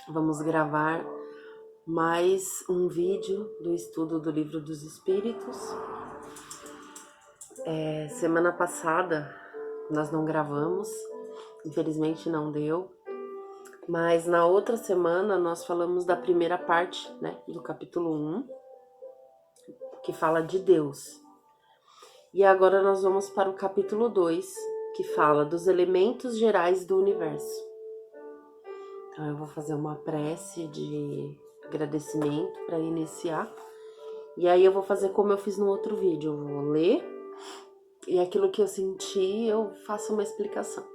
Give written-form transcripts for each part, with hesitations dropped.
Vamos gravar mais um vídeo do estudo do Livro dos Espíritos. Semana passada nós não gravamos, infelizmente não deu, mas na outra semana nós falamos da primeira parte, né, do capítulo 1, que fala de Deus. E agora nós vamos para o capítulo 2, que fala dos elementos gerais do universo. Então eu vou fazer uma prece de agradecimento para iniciar. E aí eu vou fazer como eu fiz no outro vídeo. Eu vou ler e aquilo que eu senti eu faço uma explicação.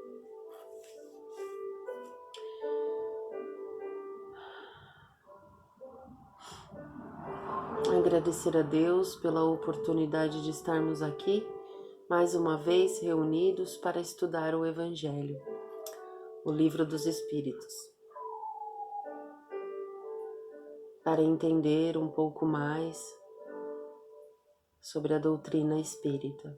Agradecer a Deus pela oportunidade de estarmos aqui, mais uma vez reunidos para estudar o Evangelho, o Livro dos Espíritos. Para entender um pouco mais sobre a doutrina espírita.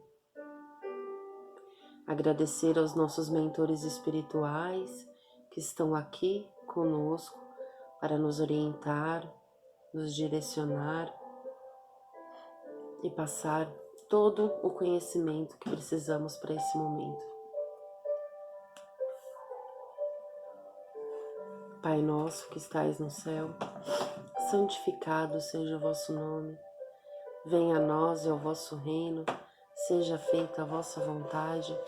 Agradecer aos nossos mentores espirituais que estão aqui conosco para nos orientar, nos direcionar e passar todo o conhecimento que precisamos para esse momento. Pai nosso que estais no céu, santificado seja o vosso nome. Venha a nós e ao vosso reino, seja feita a vossa vontade,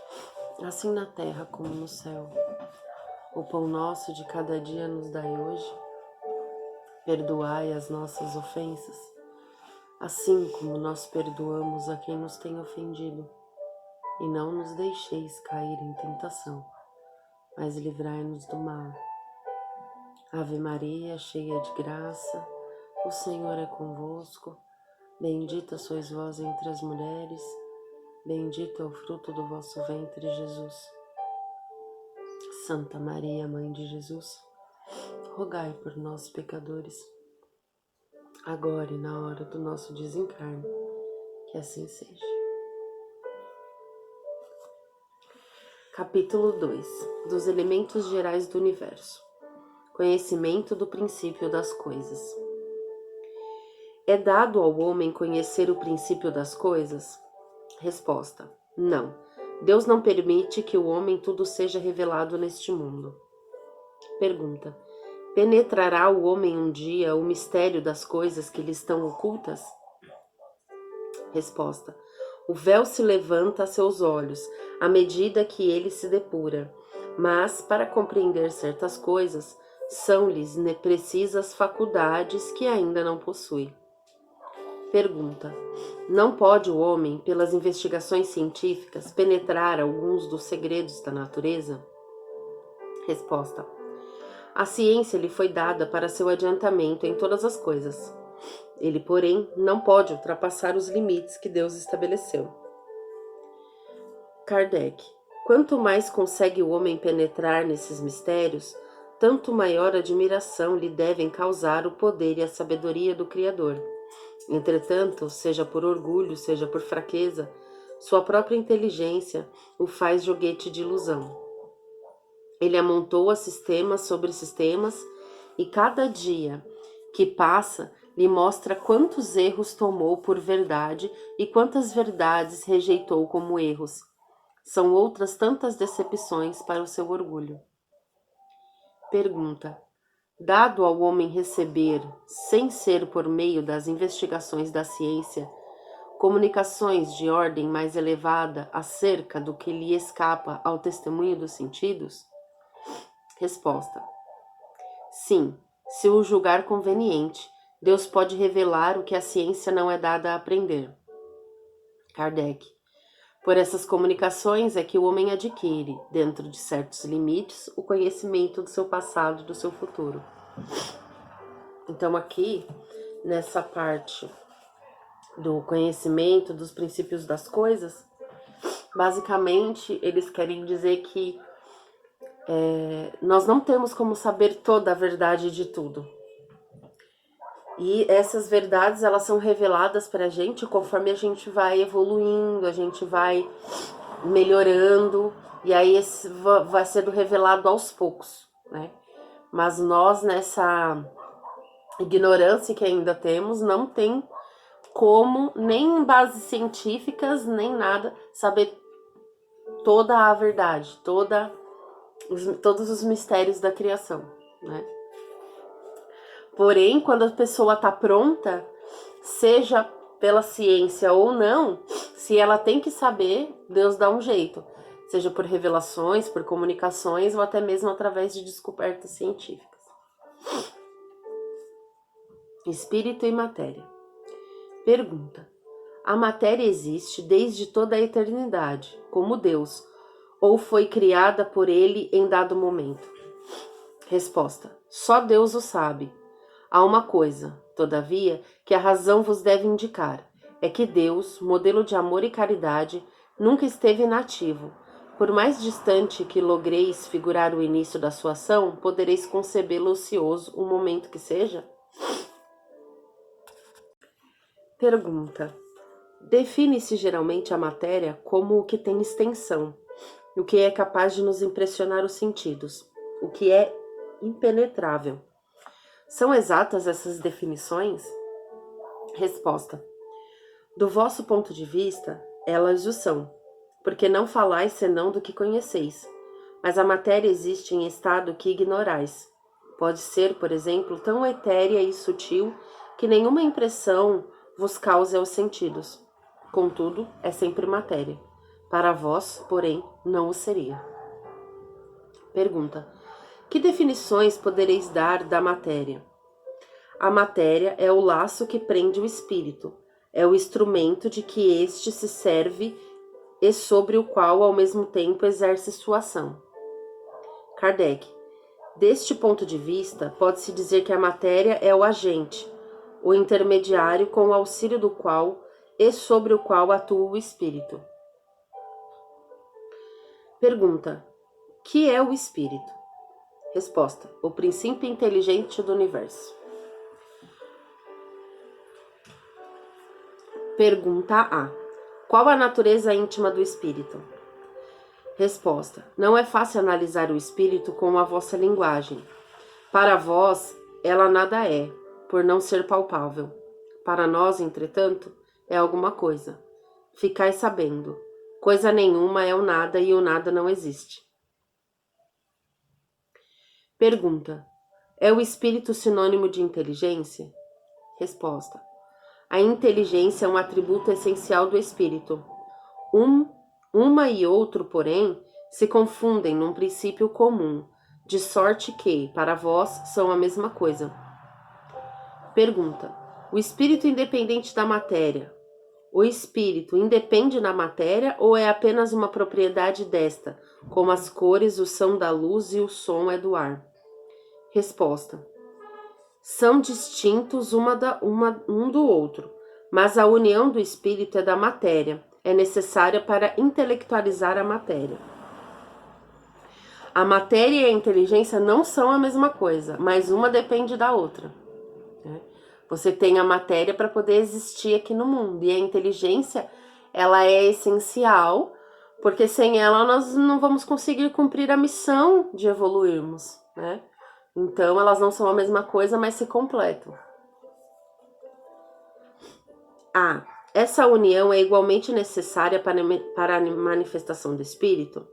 assim na terra como no céu. O pão nosso de cada dia nos dai hoje. Perdoai as nossas ofensas, assim como nós perdoamos a quem nos tem ofendido. E não nos deixeis cair em tentação, mas livrai-nos do mal. Ave Maria, cheia de graça, o Senhor é convosco. Bendita sois vós entre as mulheres, bendito é o fruto do vosso ventre, Jesus. Santa Maria, Mãe de Jesus, rogai por nós, pecadores, agora e na hora do nosso desencarne, que assim seja. Capítulo 2. Dos elementos gerais do universo. Conhecimento do princípio das coisas. É dado ao homem conhecer o princípio das coisas? Resposta: não. Deus não permite que o homem tudo seja revelado neste mundo. Pergunta: penetrará o homem um dia o mistério das coisas que lhe estão ocultas? Resposta: o véu se levanta a seus olhos à medida que ele se depura, mas para compreender certas coisas são-lhes precisas faculdades que ainda não possui. Pergunta: não pode o homem, pelas investigações científicas, penetrar alguns dos segredos da natureza? Resposta: a ciência lhe foi dada para seu adiantamento em todas as coisas. Ele, porém, não pode ultrapassar os limites que Deus estabeleceu. Kardec: quanto mais consegue o homem penetrar nesses mistérios, tanto maior admiração lhe devem causar o poder e a sabedoria do Criador. Entretanto, seja por orgulho, seja por fraqueza, sua própria inteligência o faz joguete de ilusão. Ele amontoa sistemas sobre sistemas e cada dia que passa lhe mostra quantos erros tomou por verdade e quantas verdades rejeitou como erros. São outras tantas decepções para o seu orgulho. Pergunta: dado ao homem receber, sem ser por meio das investigações da ciência, comunicações de ordem mais elevada acerca do que lhe escapa ao testemunho dos sentidos? Resposta: sim, se o julgar conveniente, Deus pode revelar o que a ciência não é dada a aprender. Kardec: por essas comunicações é que o homem adquire, dentro de certos limites, o conhecimento do seu passado e do seu futuro. Então aqui, nessa parte do conhecimento dos princípios das coisas, basicamente eles querem dizer que nós não temos como saber toda a verdade de tudo. E essas verdades, elas são reveladas para a gente conforme a gente vai evoluindo, a gente vai melhorando, e aí vai sendo revelado aos poucos, né? Mas nós, nessa ignorância que ainda temos, não tem como, nem em bases científicas, nem nada, saber toda a verdade, todos os mistérios da criação, né? Porém, quando a pessoa está pronta, seja pela ciência ou não, se ela tem que saber, Deus dá um jeito, seja por revelações, por comunicações ou até mesmo através de descobertas científicas. Espírito e matéria. Pergunta: a matéria existe desde toda a eternidade, como Deus, ou foi criada por ele em dado momento? Resposta: só Deus o sabe. Há uma coisa, todavia, que a razão vos deve indicar, é que Deus, modelo de amor e caridade, nunca esteve inativo. Por mais distante que logreis figurar o início da sua ação, podereis concebê-lo ocioso, um momento que seja? Pergunta: define-se geralmente a matéria como o que tem extensão, o que é capaz de nos impressionar os sentidos, o que é impenetrável. São exatas essas definições? Resposta: do vosso ponto de vista, elas o são, porque não falais senão do que conheceis. Mas a matéria existe em estado que ignorais. Pode ser, por exemplo, tão etérea e sutil que nenhuma impressão vos cause aos sentidos. Contudo, é sempre matéria. Para vós, porém, não o seria. Pergunta: que definições podereis dar da matéria? A matéria é o laço que prende o espírito, é o instrumento de que este se serve e sobre o qual, ao mesmo tempo, exerce sua ação. Kardec: deste ponto de vista, pode-se dizer que a matéria é o agente, o intermediário com o auxílio do qual e sobre o qual atua o espírito. Pergunta: que é o espírito? Resposta: o princípio inteligente do universo. Pergunta A: qual a natureza íntima do espírito? Resposta: não é fácil analisar o espírito com a vossa linguagem. Para vós, ela nada é, por não ser palpável. Para nós, entretanto, é alguma coisa. Ficai sabendo, coisa nenhuma é o nada e o nada não existe. Pergunta: é o espírito sinônimo de inteligência? Resposta: a inteligência é um atributo essencial do espírito. Uma e outro, porém, se confundem num princípio comum, de sorte que, para vós, são a mesma coisa. Pergunta: o espírito independente da matéria. O espírito independe da matéria ou é apenas uma propriedade desta, como as cores, o som da luz e o som é do ar? Resposta: são distintos um do outro, mas a união do espírito é da matéria, é necessária para intelectualizar a matéria. A matéria e a inteligência não são a mesma coisa, mas uma depende da outra. Você tem a matéria para poder existir aqui no mundo, e a inteligência, ela é essencial, porque sem ela nós não vamos conseguir cumprir a missão de evoluirmos, né? Então, elas não são a mesma coisa, mas se completam. A: essa união é igualmente necessária para a manifestação do espírito?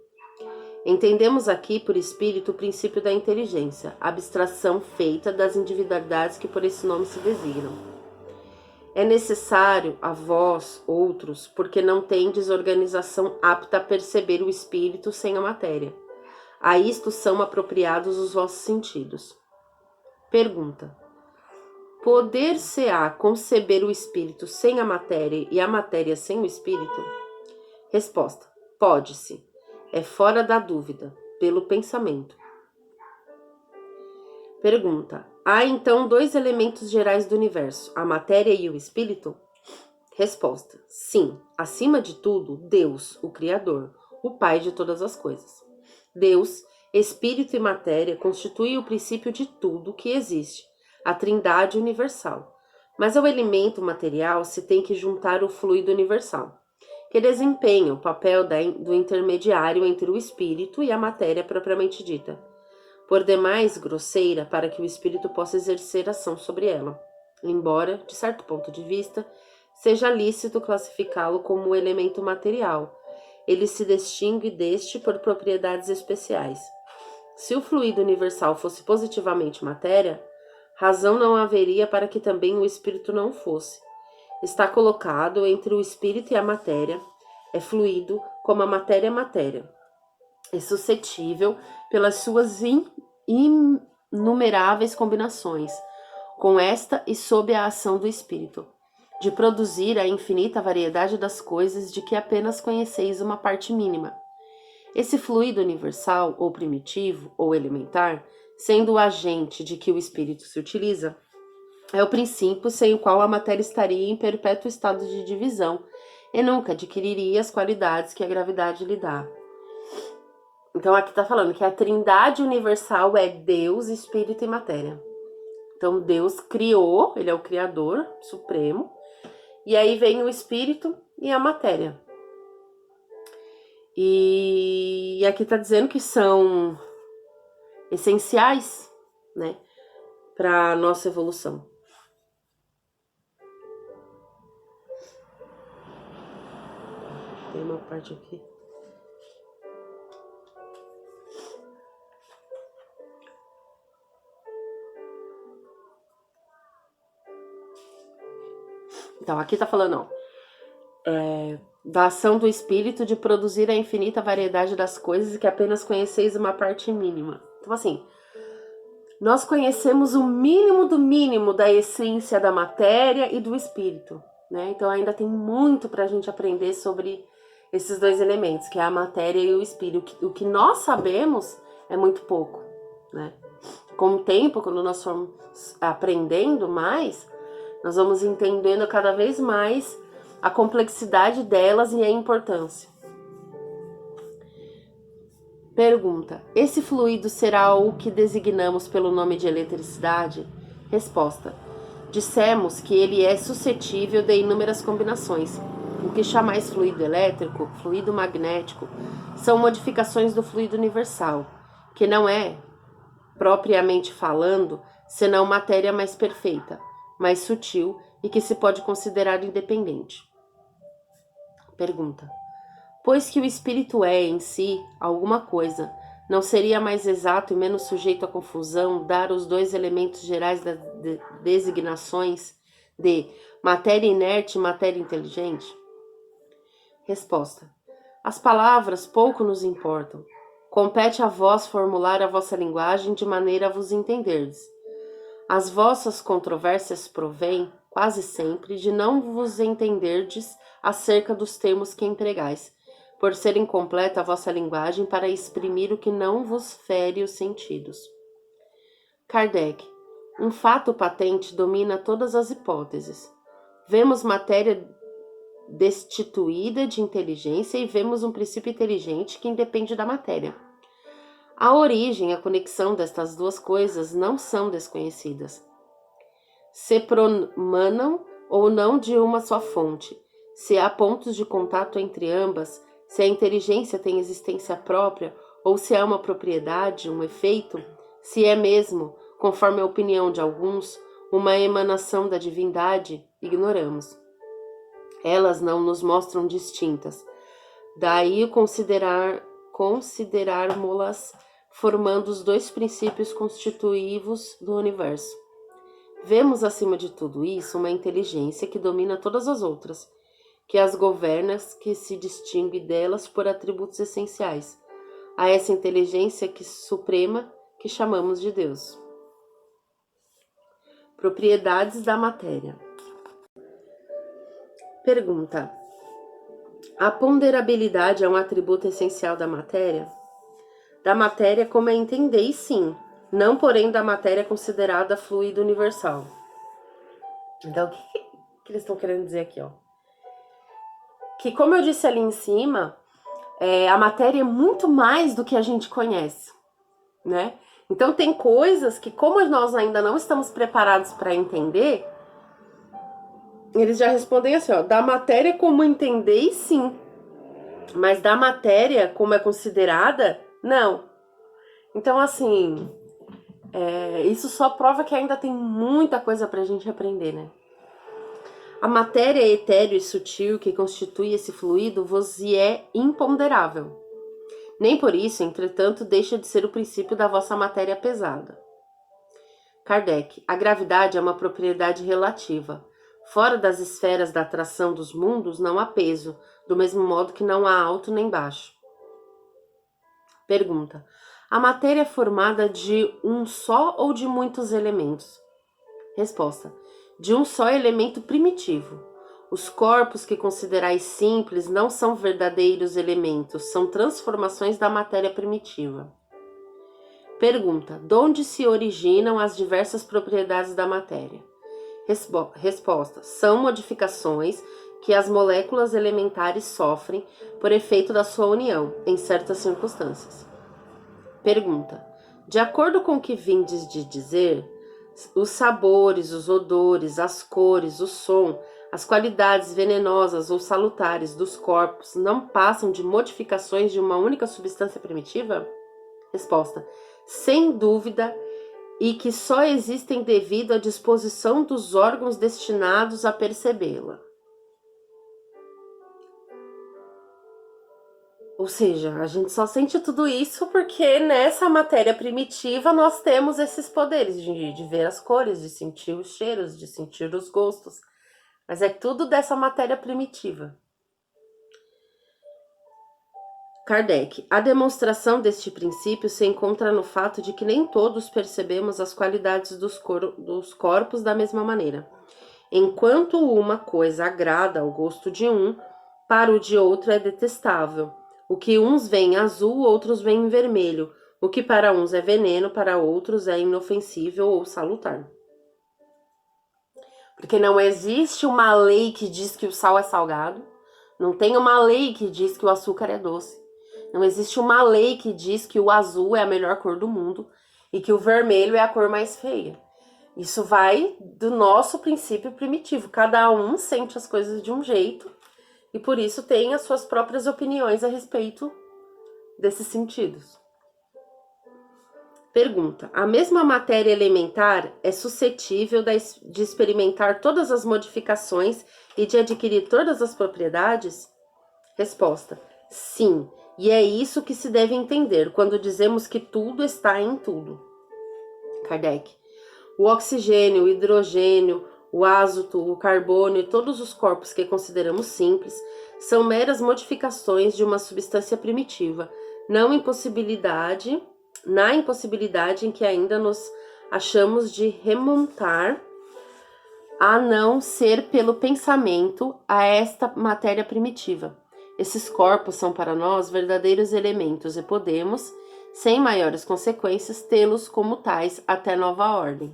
Entendemos aqui por espírito o princípio da inteligência, abstração feita das individualidades que por esse nome se designam. É necessário a vós, outros, porque não tendes organização apta a perceber o espírito sem a matéria. A isto são apropriados os vossos sentidos. Pergunta: poder-se-á conceber o espírito sem a matéria e a matéria sem o espírito? Resposta: pode-se. É fora da dúvida, pelo pensamento. Pergunta: há então dois elementos gerais do universo, a matéria e o espírito? Resposta: sim. Acima de tudo, Deus, o Criador, o Pai de todas as coisas. Deus, espírito e matéria constituem o princípio de tudo que existe, a trindade universal. Mas ao elemento material se tem que juntar o fluido universal, que desempenha o papel do intermediário entre o espírito e a matéria propriamente dita. por demais grosseira para que o espírito possa exercer ação sobre ela, embora, de certo ponto de vista, seja lícito classificá-lo como elemento material. Ele se distingue deste por propriedades especiais. Se o fluido universal fosse positivamente matéria, razão não haveria para que também o espírito não fosse. Está colocado entre o espírito e a matéria, é fluido como a matéria é matéria. É suscetível pelas suas inumeráveis combinações, com esta e sob a ação do espírito, de produzir a infinita variedade das coisas de que apenas conheceis uma parte mínima. Esse fluido universal, ou primitivo, ou elementar, sendo o agente de que o espírito se utiliza, é o princípio sem o qual a matéria estaria em perpétuo estado de divisão e nunca adquiriria as qualidades que a gravidade lhe dá. Então aqui está falando que a trindade universal é Deus, Espírito e matéria. Então Deus criou, ele é o Criador Supremo, e aí vem o Espírito e a matéria. E aqui está dizendo que são essenciais, né, para a nossa evolução. Tem uma parte aqui. Então, aqui tá falando, da ação do espírito de produzir a infinita variedade das coisas que apenas conheceis uma parte mínima. Então, assim, nós conhecemos o mínimo do mínimo da essência da matéria e do espírito, né? Então, ainda tem muito pra gente aprender sobre esses dois elementos, que é a matéria e o espírito. O que nós sabemos é muito pouco, né? Com o tempo, quando nós formos aprendendo mais, nós vamos entendendo cada vez mais a complexidade delas e a importância. Pergunta: esse fluido será o que designamos pelo nome de eletricidade? Resposta: dissemos que ele é suscetível de inúmeras combinações. O que chamais fluido elétrico, fluido magnético, são modificações do fluido universal, que não é, propriamente falando, senão matéria mais perfeita, mais sutil e que se pode considerar independente. Pergunta: pois que o espírito é, em si, alguma coisa, não seria mais exato e menos sujeito à confusão dar os dois elementos gerais das designações de matéria inerte e matéria inteligente? Resposta: as palavras pouco nos importam. Compete a vós formular a vossa linguagem de maneira a vos entenderdes. As vossas controvérsias provêm, quase sempre, de não vos entenderdes acerca dos termos que empregais, por ser incompleta a vossa linguagem para exprimir o que não vos fere os sentidos. Kardec: um fato patente domina todas as hipóteses. Vemos matéria destituída de inteligência e vemos um princípio inteligente que independe da matéria. A origem e a conexão destas duas coisas não são desconhecidas. Se promanam ou não de uma só fonte, se há pontos de contato entre ambas, se a inteligência tem existência própria ou se há uma propriedade, um efeito, se é mesmo, conforme a opinião de alguns, uma emanação da divindade, ignoramos. Elas não nos mostram distintas. Daí o considerarmos-las formando os dois princípios constitutivos do universo. Vemos, acima de tudo isso, uma inteligência que domina todas as outras, que as governa, que se distingue delas por atributos essenciais, a essa inteligência suprema que chamamos de Deus. Propriedades da matéria. Pergunta: a ponderabilidade é um atributo essencial da matéria? Da matéria como a entendeis, sim, não porém da matéria considerada fluido universal. Então, o que eles estão querendo dizer aqui, ó? Que, como eu disse ali em cima, a matéria é muito mais do que a gente conhece, né? Então, tem coisas que, como nós ainda não estamos preparados para entender, eles já respondem assim, ó: da matéria como entendeis, sim, mas da matéria como é considerada, não. Então, assim, Isso só prova que ainda tem muita coisa pra gente aprender, né? A matéria etérea e sutil que constitui esse fluido vos é imponderável. Nem por isso, entretanto, deixa de ser o princípio da vossa matéria pesada. Kardec, a gravidade é uma propriedade relativa. Fora das esferas da atração dos mundos não há peso, do mesmo modo que não há alto nem baixo. Pergunta: a matéria é formada de um só ou de muitos elementos? Resposta: de um só elemento primitivo. Os corpos que considerais simples não são verdadeiros elementos, são transformações da matéria primitiva. Pergunta: de onde se originam as diversas propriedades da matéria? Resposta: são modificações que as moléculas elementares sofrem por efeito da sua união, em certas circunstâncias. Pergunta: de acordo com o que vindes de dizer, os sabores, os odores, as cores, o som, as qualidades venenosas ou salutares dos corpos não passam de modificações de uma única substância primitiva? Resposta: sem dúvida, e que só existem devido à disposição dos órgãos destinados a percebê-la. Ou seja, a gente só sente tudo isso porque nessa matéria primitiva nós temos esses poderes de ver as cores, de sentir os cheiros, de sentir os gostos. Mas é tudo dessa matéria primitiva. Kardec, a demonstração deste princípio se encontra no fato de que nem todos percebemos as qualidades dos corpos da mesma maneira. Enquanto uma coisa agrada ao gosto de um, para o de outro é detestável. O que uns veem azul, outros veem vermelho. O que para uns é veneno, para outros é inofensível ou salutar. Porque não existe uma lei que diz que o sal é salgado. Não tem uma lei que diz que o açúcar é doce. Não existe uma lei que diz que o azul é a melhor cor do mundo e que o vermelho é a cor mais feia. Isso vai do nosso princípio primitivo. Cada um sente as coisas de um jeito e por isso tem as suas próprias opiniões a respeito desses sentidos. Pergunta: a mesma matéria elementar é suscetível de experimentar todas as modificações e de adquirir todas as propriedades? Resposta: sim, e é isso que se deve entender quando dizemos que tudo está em tudo. Kardec: o oxigênio, o hidrogênio, o azoto, o carbono e todos os corpos que consideramos simples são meras modificações de uma substância primitiva, na impossibilidade em que ainda nos achamos de remontar a não ser pelo pensamento a esta matéria primitiva. Esses corpos são para nós verdadeiros elementos e podemos, sem maiores consequências, tê-los como tais até nova ordem.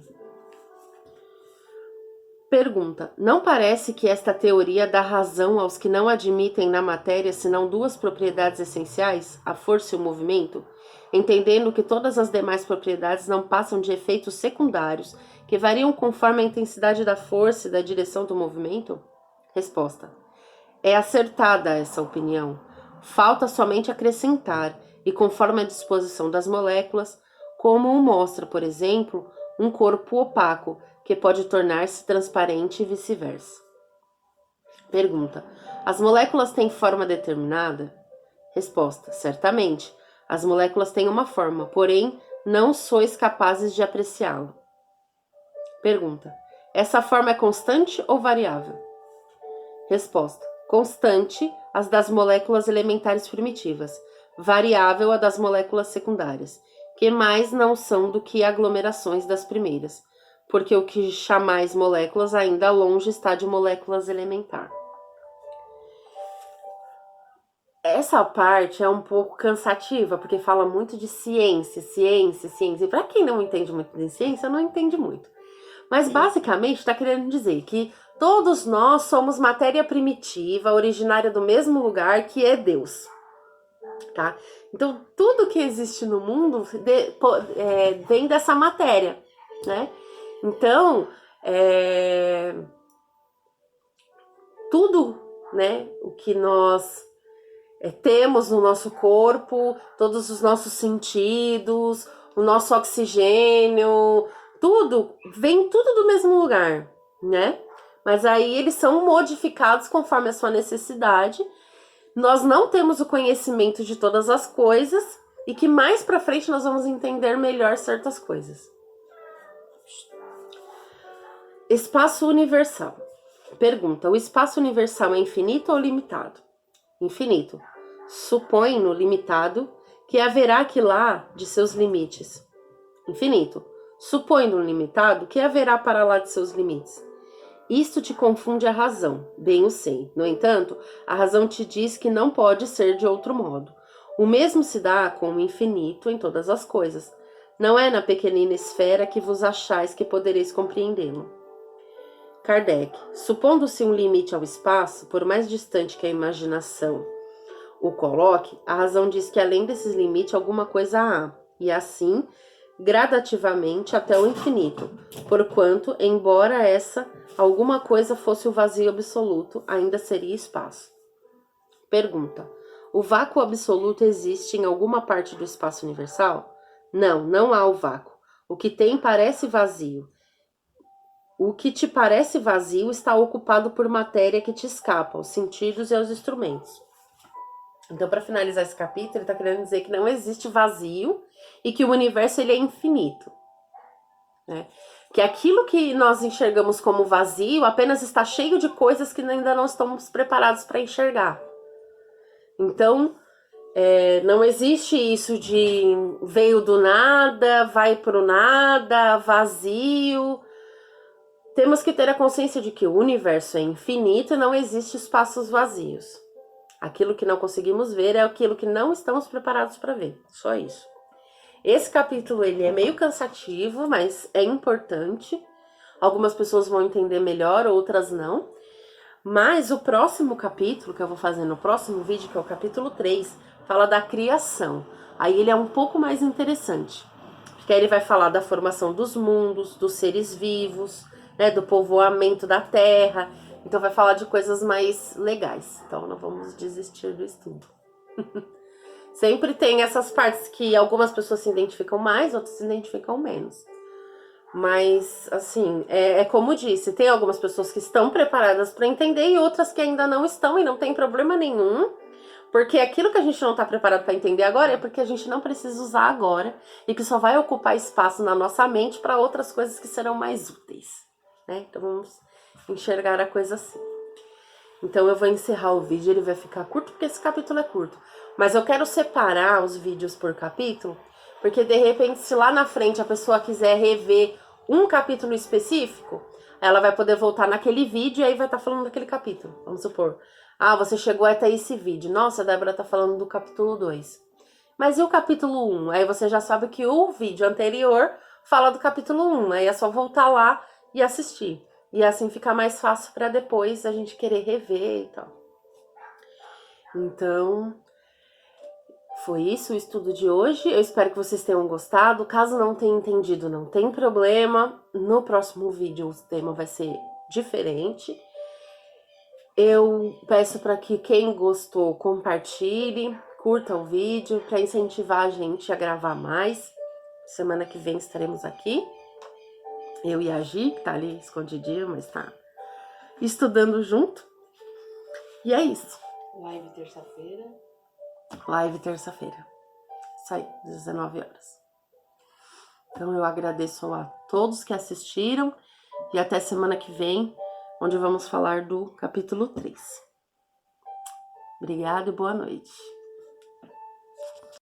Pergunta: não parece que esta teoria dá razão aos que não admitem na matéria senão duas propriedades essenciais, a força e o movimento, entendendo que todas as demais propriedades não passam de efeitos secundários que variam conforme a intensidade da força e da direção do movimento? Resposta: é acertada essa opinião. Falta somente acrescentar, e conforme a disposição das moléculas, como o mostra, por exemplo, um corpo opaco, que pode tornar-se transparente e vice-versa. Pergunta: as moléculas têm forma determinada? Resposta: certamente. As moléculas têm uma forma, porém não sois capazes de apreciá-la. Pergunta: essa forma é constante ou variável? Resposta: constante, as das moléculas elementares primitivas, variável a das moléculas secundárias, que mais não são do que aglomerações das primeiras, porque o que chamais moléculas ainda longe está de moléculas elementar. Essa parte é um pouco cansativa, porque fala muito de ciência. E para quem não entende muito de ciência, não entende muito. Mas basicamente está querendo dizer que todos nós somos matéria primitiva, originária do mesmo lugar que é Deus. Tá? Então, tudo que existe no mundo vem dessa matéria, né? Então, tudo, né, o que nós temos no nosso corpo, todos os nossos sentidos, o nosso oxigênio, tudo, vem tudo do mesmo lugar, né? Mas aí eles são modificados conforme a sua necessidade. Nós não temos o conhecimento de todas as coisas e que mais pra frente nós vamos entender melhor certas coisas. Espaço universal. Pergunta: o espaço universal é infinito ou limitado? Infinito. Supõe no limitado que haverá que lá de seus limites. Infinito. Supõe no limitado que haverá para lá de seus limites. Isto te confunde a razão, bem o sei. No entanto, a razão te diz que não pode ser de outro modo. O mesmo se dá com o infinito em todas as coisas. Não é na pequenina esfera que vos achais que podereis compreendê-lo. Kardec. Supondo-se um limite ao espaço, por mais distante que a imaginação o coloque, a razão diz que além desses limites alguma coisa há, e assim, gradativamente até o infinito, porquanto, embora essa alguma coisa fosse o vazio absoluto, ainda seria espaço. Pergunta: o vácuo absoluto existe em alguma parte do espaço universal? Não, não há o vácuo. O que tem parece vazio. O que te parece vazio está ocupado por matéria que te escapa, os sentidos e os instrumentos. Então, para finalizar esse capítulo, ele está querendo dizer que não existe vazio e que o universo ele é infinito, né? Que aquilo que nós enxergamos como vazio apenas está cheio de coisas que ainda não estamos preparados para enxergar. Então, não existe isso de veio do nada, vai pro nada, vazio. Temos que ter a consciência de que o universo é infinito e não existe espaços vazios. Aquilo que não conseguimos ver é aquilo que não estamos preparados para ver. Só isso. Esse capítulo ele é meio cansativo, mas é importante. Algumas pessoas vão entender melhor, outras não. Mas o próximo capítulo, que eu vou fazer no próximo vídeo, que é o capítulo 3, fala da criação. Aí ele é um pouco mais interessante. Porque aí ele vai falar da formação dos mundos, dos seres vivos, né, do povoamento da terra. Então vai falar de coisas mais legais. Então não vamos desistir do estudo. Sempre tem essas partes que algumas pessoas se identificam mais, outras se identificam menos. Mas, assim, como disse, tem algumas pessoas que estão preparadas para entender e outras que ainda não estão e não tem problema nenhum. Porque aquilo que a gente não está preparado para entender agora é porque a gente não precisa usar agora e que só vai ocupar espaço na nossa mente para outras coisas que serão mais úteis, né? Então vamos enxergar a coisa assim. Então eu vou encerrar o vídeo, ele vai ficar curto porque esse capítulo é curto. Mas eu quero separar os vídeos por capítulo, porque de repente se lá na frente a pessoa quiser rever um capítulo específico, ela vai poder voltar naquele vídeo e aí vai estar falando daquele capítulo. Vamos supor, você chegou até esse vídeo. Nossa, a Débora tá falando do capítulo 2. Mas e o capítulo 1? Aí você já sabe que o vídeo anterior fala do capítulo 1. Aí é só voltar lá e assistir. E assim fica mais fácil para depois a gente querer rever e tal. Então, foi isso o estudo de hoje. Eu espero que vocês tenham gostado. Caso não tenha entendido, não tem problema. No próximo vídeo o tema vai ser diferente. Eu peço para que quem gostou compartilhe, curta o vídeo para incentivar a gente a gravar mais. Semana que vem estaremos aqui. Eu e a Gi, que tá ali escondidinha, mas tá estudando junto. E é isso. Live terça-feira. Live terça-feira. Isso aí, 19 horas. Então eu agradeço a todos que assistiram e até semana que vem, onde vamos falar do capítulo 3. Obrigada e boa noite.